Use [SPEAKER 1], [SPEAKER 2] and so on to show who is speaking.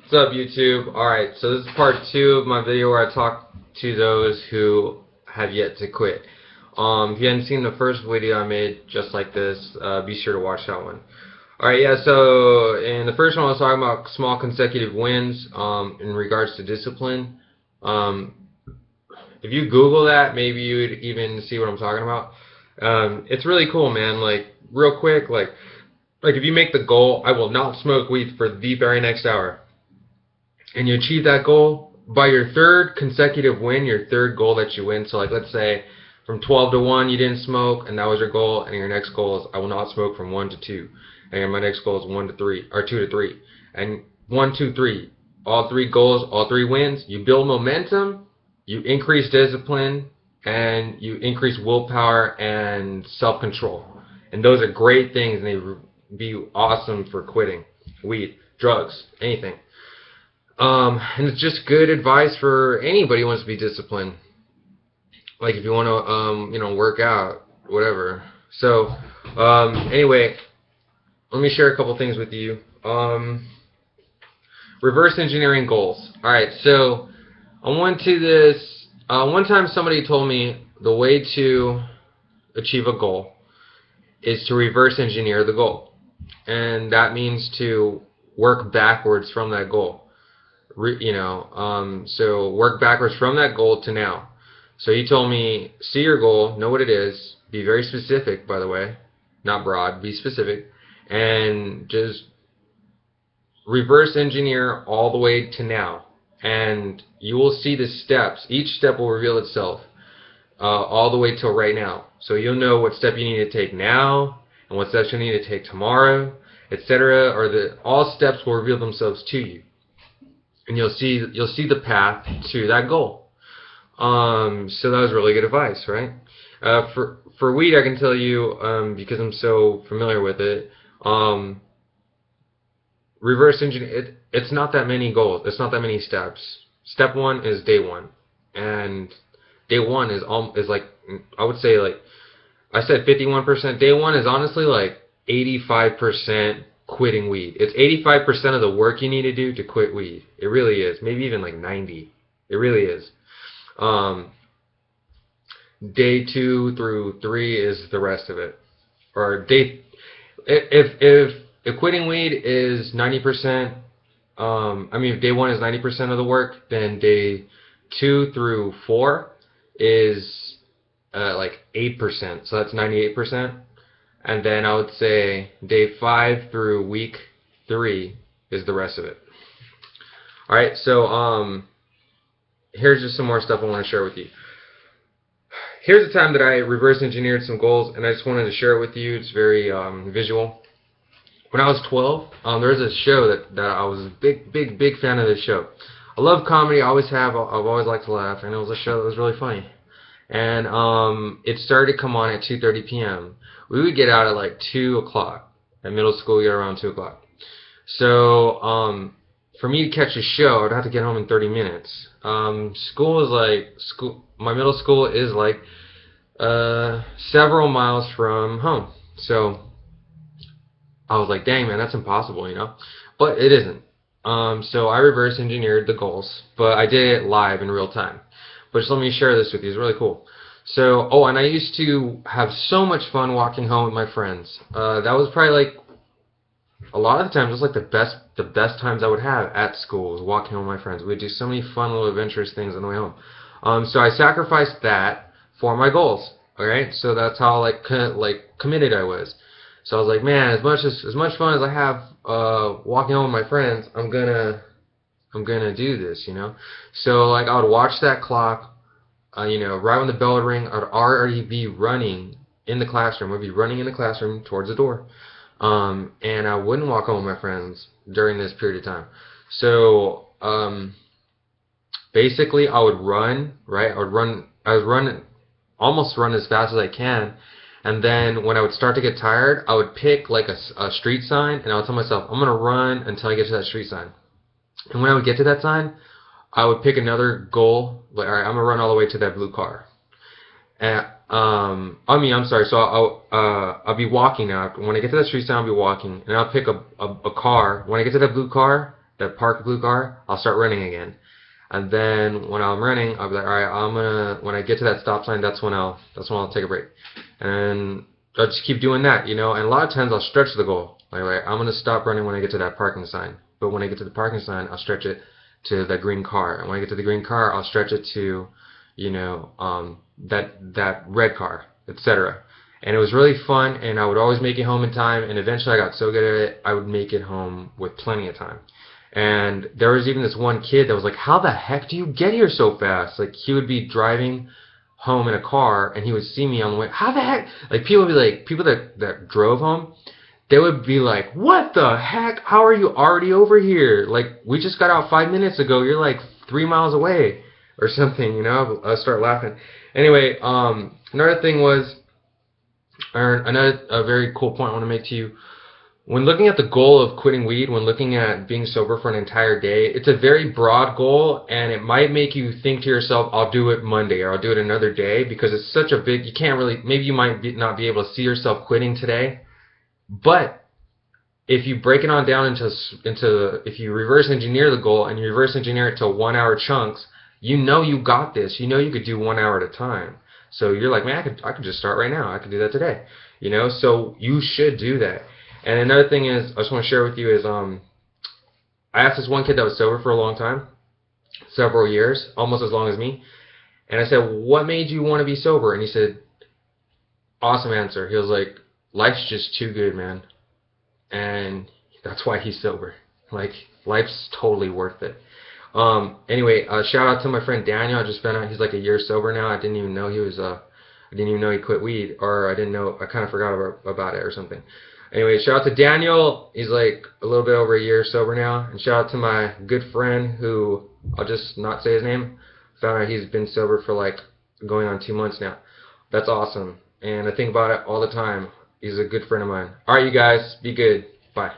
[SPEAKER 1] What's up, YouTube? Alright, so this is part 2 of my video where I talk to those who have yet to quit. If you hadn't seen the first video I made just like this, be sure to watch that one. Alright, yeah, so in the first one I was talking about small consecutive wins in regards to discipline. If you Google that, maybe you would even see what I'm talking about. It's really cool, man. Like, real quick, like if you make the goal, I will not smoke weed for the very next hour, and you achieve that goal by your third consecutive win, your third goal that you win. So like, let's say from 12 to 1 you didn't smoke, and that was your goal, and your next goal is I will not smoke from 1 to 2, and my next goal is 1 to 3 or 2 to 3, and 1, 2, 3, all 3 goals, all 3 wins. You build momentum, you increase discipline, and you increase willpower and self-control, and those are great things, and they would be awesome for quitting weed, drugs, anything. And it's just good advice for anybody who wants to be disciplined. Like if you want to, work out, whatever. So, anyway, let me share a couple things with you. Reverse engineering goals. Alright, so I went to this, one time somebody told me the way to achieve a goal is to reverse engineer the goal. And that means to work backwards from that goal. So work backwards from that goal to now. So he told me, see your goal, know what it is, be very specific, by the way, not broad, be specific, and just reverse engineer all the way to now. And you will see the steps. Each step will reveal itself all the way till right now. So you'll know what step you need to take now, and what steps you need to take tomorrow, etc. Or all steps will reveal themselves to you. And you'll see the path to that goal. So that was really good advice, right? For weed, I can tell you, because I'm so familiar with it, reverse engineer. It's not that many goals. It's not that many steps. Step 1 is day 1, and day 1 is like, I would say, like I said, 51%. Day 1 is honestly like 85%. Quitting weed. It's 85% of the work you need to do to quit weed. It really is. Maybe even like 90. It really is. Day 2 through 3 is the rest of it. Or if quitting weed is 90%, if day 1 is 90% of the work, then day 2 through 4 is like 8%. So that's 98%. And then I would say day 5 through week 3 is the rest of it. Alright, so here's just some more stuff I want to share with you. Here's a time that I reverse engineered some goals, and I just wanted to share it with you. It's very visual. When I was 12, there was a show that I was a big fan of this show. I love comedy, I always have, I've always liked to laugh, and it was a show that was really funny. And it started to come on at 2:30 p.m. We would get out at like 2 o'clock. At middle school, we get around 2 o'clock. So for me to catch a show, I'd have to get home in 30 minutes. My middle school is like several miles from home. So I was like, dang, man, that's impossible, But it isn't. So I reverse engineered the goals, but I did it live in real time. But just let me share this with you. It's really cool. So, and I used to have so much fun walking home with my friends. That was probably like, a lot of the times, it was like the best times I would have at school was walking home with my friends. We'd do so many fun little adventurous things on the way home. So I sacrificed that for my goals. Alright, so that's how committed I was. So I was like, man, as much fun as I have walking home with my friends, I'm gonna do this, So like I would watch that clock, right when the bell would ring, I'd already be running in the classroom. I'd be running in the classroom towards the door. And I wouldn't walk home with my friends during this period of time. So basically I would run, right? Almost run as fast as I can. And then when I would start to get tired, I would pick like a street sign, and I would tell myself, I'm going to run until I get to that street sign. And when I would get to that sign, I would pick another goal, like, all right, I'm going to run all the way to that blue car. And, I'm sorry, so I'll be walking now. When I get to that street sign, I'll be walking, and I'll pick a car. When I get to that blue car, that parked blue car, I'll start running again. And then when I'm running, I'll be like, all right, when I get to that stop sign, that's when I'll take a break. And I'll just keep doing that, you know. And a lot of times I'll stretch the goal. Like, right, I'm gonna stop running when I get to that parking sign. But when I get to the parking sign, I'll stretch it to the green car. And when I get to the green car, I'll stretch it to, you know, that red car, etc. And it was really fun, and I would always make it home in time. And eventually, I got so good at it, I would make it home with plenty of time. And there was even this one kid that was like, how the heck do you get here so fast? Like, he would be driving home in a car, and he would see me on the way. How the heck? Like, people would be like, people that drove home, they would be like, what the heck? How are you already over here? Like, we just got out 5 minutes ago. You're like 3 miles away or something, you know? I start laughing. Anyway, another thing was, or another a very cool point I want to make to you. When looking at the goal of quitting weed, when looking at being sober for an entire day, it's a very broad goal, and it might make you think to yourself, I'll do it Monday or I'll do it another day, because it's such a big, you can't really, maybe you might not be able to see yourself quitting today. But if you break it on down into if you reverse engineer the goal and you reverse engineer it to 1 hour chunks, you know you got this. You know you could do 1 hour at a time. So you're like, man, I could just start right now. I could do that today. You know, so you should do that. And another thing is, I just want to share with you is, I asked this one kid that was sober for a long time, several years, almost as long as me, and I said, what made you want to be sober? And he said, awesome answer. He was like, life's just too good, man. And that's why he's sober. Like, life's totally worth it. Anyway, shout out to my friend Daniel. I just found out he's like a year sober now. I didn't even know he was, I didn't even know he quit weed, or I didn't know, I kind of forgot about it or something. Anyway, shout out to Daniel. He's like a little bit over a year sober now. And shout out to my good friend who, I'll just not say his name, found out he's been sober for like going on 2 months now. That's awesome. And I think about it all the time. He's a good friend of mine. Alright, you guys, be good. Bye.